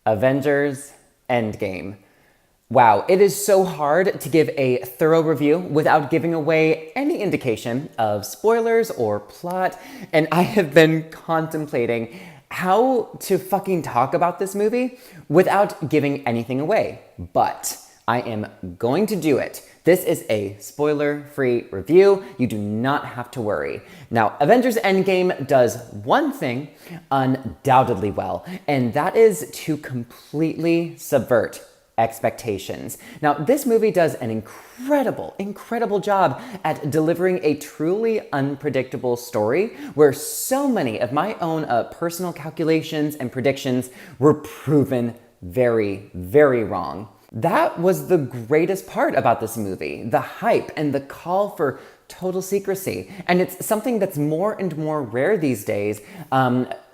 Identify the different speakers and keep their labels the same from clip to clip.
Speaker 1: Avengers Endgame. Wow, it is so hard to give a thorough review without giving away any indication of spoilers or plot, and I have been contemplating how to fucking talk about this movie without giving anything away. But I am going to do it. This is a spoiler-free review. You do not have to worry. Now, Avengers Endgame does one thing undoubtedly well, and that is to completely subvert expectations. Now, this movie does an incredible job at delivering a truly unpredictable story where so many of my own personal calculations and predictions were proven very wrong. That was the greatest part about this movie, the hype and the call for total secrecy. And it's something that's more and more rare these days,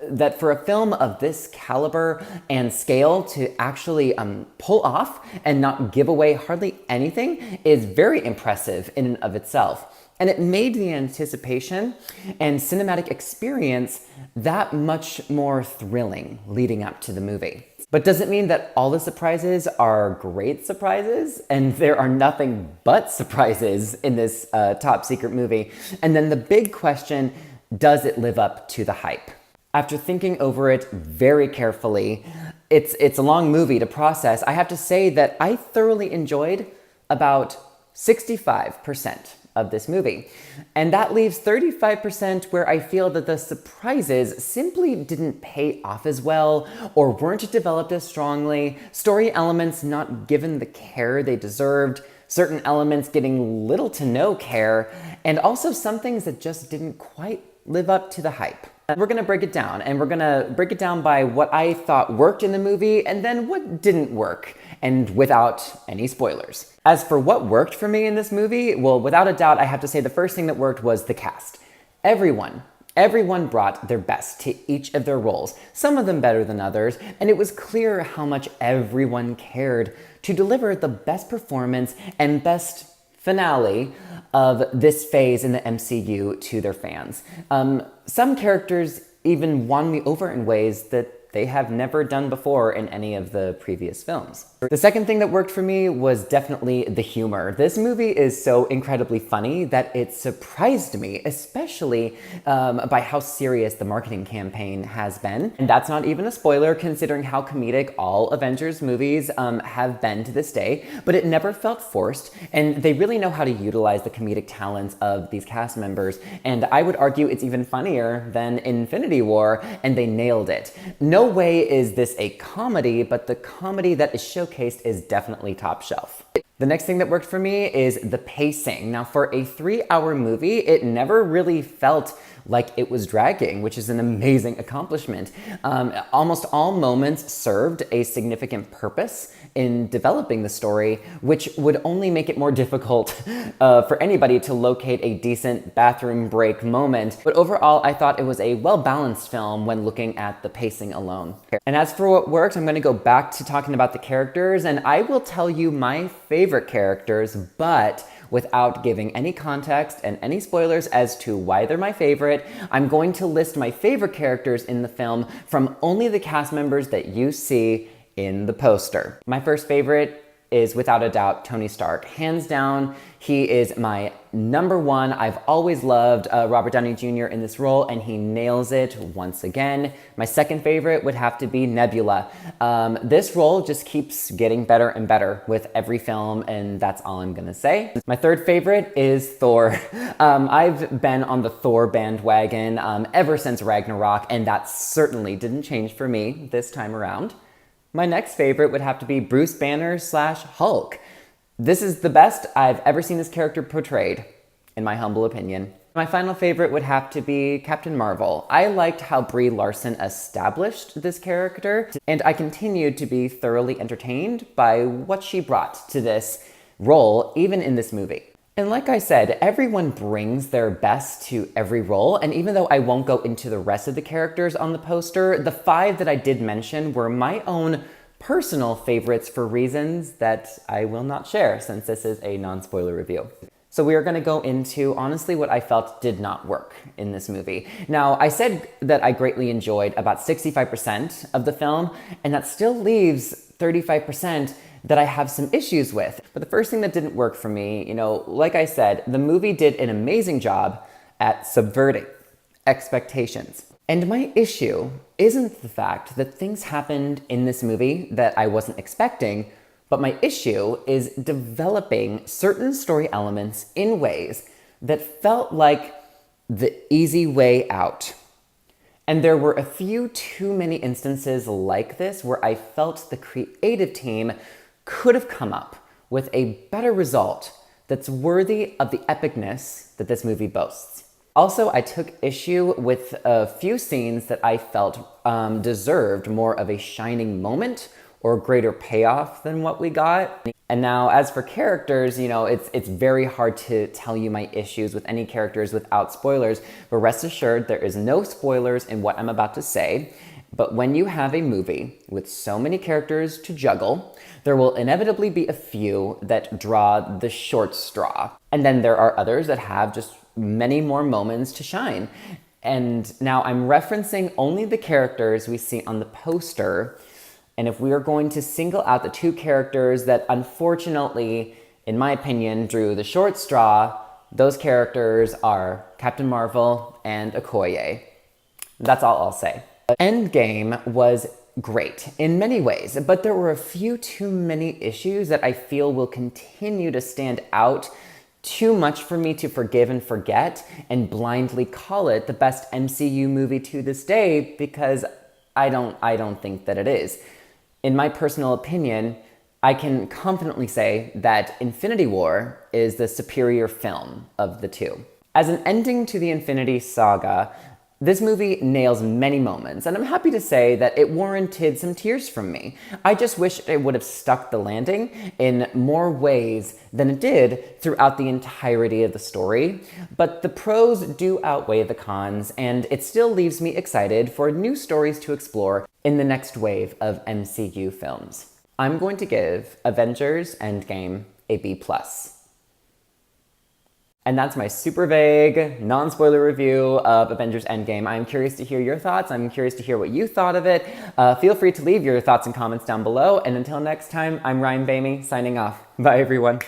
Speaker 1: that for a film of this caliber and scale to actually pull off and not give away hardly anything is very impressive in and of itself. And it made the anticipation and cinematic experience that much more thrilling leading up to the movie. But does it mean that all the surprises are great surprises? And there are nothing but surprises in this top secret movie. And then the big question, does it live up to the hype? After thinking over it very carefully, it's a long movie to process. I have to say that I thoroughly enjoyed about 65% of this movie. And that leaves 35% where I feel that the surprises simply didn't pay off as well or weren't developed as strongly, story elements not given the care they deserved, certain elements getting little to no care, and also some things that just didn't quite live up to the hype. We're gonna break it down, and we're gonna break it down by what I thought worked in the movie and then what didn't work, and without any spoilers. As for what worked for me in this movie, well, without a doubt, I have to say the first thing that worked was the cast. Everyone brought their best to each of their roles, some of them better than others, and it was clear how much everyone cared to deliver the best performance and best finale of this phase in the MCU to their fans. Some characters even won me over in ways that they have never done before in any of the previous films. The second thing that worked for me was definitely the humor. This movie is so incredibly funny that it surprised me, especially by how serious the marketing campaign has been. And that's not even a spoiler considering how comedic all Avengers movies have been to this day, but it never felt forced, and they really know how to utilize the comedic talents of these cast members. And I would argue it's even funnier than Infinity War, and they nailed it. No way is this a comedy, but the comedy that is showcased is definitely top shelf. The next thing that worked for me is the pacing. Now, for a 3-hour movie, it never really felt like it was dragging, which is an amazing accomplishment. Almost all moments served a significant purpose in developing the story, which would only make it more difficult for anybody to locate a decent bathroom break moment. But overall, I thought it was a well-balanced film when looking at the pacing alone. And as for what worked, I'm going to go back to talking about the characters, and I will tell you my favorite characters, but without giving any context and any spoilers as to why they're my favorite. I'm going to list my favorite characters in the film from only the cast members that you see in the poster. My first favorite is without a doubt Tony Stark. Hands down, he is my number one. I've always loved Robert Downey Jr. in this role, and he nails it once again. My second favorite would have to be Nebula. This role just keeps getting better and better with every film, and that's all I'm gonna say. My third favorite is Thor. I've been on the Thor bandwagon ever since Ragnarok, and that certainly didn't change for me this time around. My next favorite would have to be Bruce Banner / Hulk. This is the best I've ever seen this character portrayed, in my humble opinion. My final favorite would have to be Captain Marvel. I liked how Brie Larson established this character, and I continued to be thoroughly entertained by what she brought to this role, even in this movie. And like I said, everyone brings their best to every role, and even though I won't go into the rest of the characters on the poster, the 5 that I did mention were my own personal favorites for reasons that I will not share since this is a non-spoiler review. So we are going to go into, honestly, what I felt did not work in this movie. Now, I said that I greatly enjoyed about 65% of the film, and that still leaves 35% that I have some issues with. But the first thing that didn't work for me, like I said, the movie did an amazing job at subverting expectations. And my issue isn't the fact that things happened in this movie that I wasn't expecting, but my issue is developing certain story elements in ways that felt like the easy way out. And there were a few too many instances like this where I felt the creative team could have come up with a better result that's worthy of the epicness that this movie boasts. Also, I took issue with a few scenes that I felt deserved more of a shining moment or greater payoff than what we got. And now, as for characters, it's very hard to tell you my issues with any characters without spoilers, but rest assured, there is no spoilers in what I'm about to say. But when you have a movie with so many characters to juggle, there will inevitably be a few that draw the short straw. And then there are others that have just many more moments to shine. And now I'm referencing only the characters we see on the poster. And if we are going to single out the two characters that unfortunately, in my opinion, drew the short straw, those characters are Captain Marvel and Okoye. That's all I'll say. Endgame was great in many ways, but there were a few too many issues that I feel will continue to stand out too much for me to forgive and forget and blindly call it the best MCU movie to this day, because I don't think that it is. In my personal opinion, I can confidently say that Infinity War is the superior film of the two. As an ending to the Infinity Saga, this movie nails many moments, and I'm happy to say that it warranted some tears from me. I just wish it would have stuck the landing in more ways than it did throughout the entirety of the story, but the pros do outweigh the cons, and it still leaves me excited for new stories to explore in the next wave of MCU films. I'm going to give Avengers Endgame a B+. And that's my super vague, non-spoiler review of Avengers Endgame. I'm curious to hear your thoughts. I'm curious to hear what you thought of it. Feel free to leave your thoughts and comments down below. And until next time, I'm Ryan Bamey, signing off. Bye, everyone.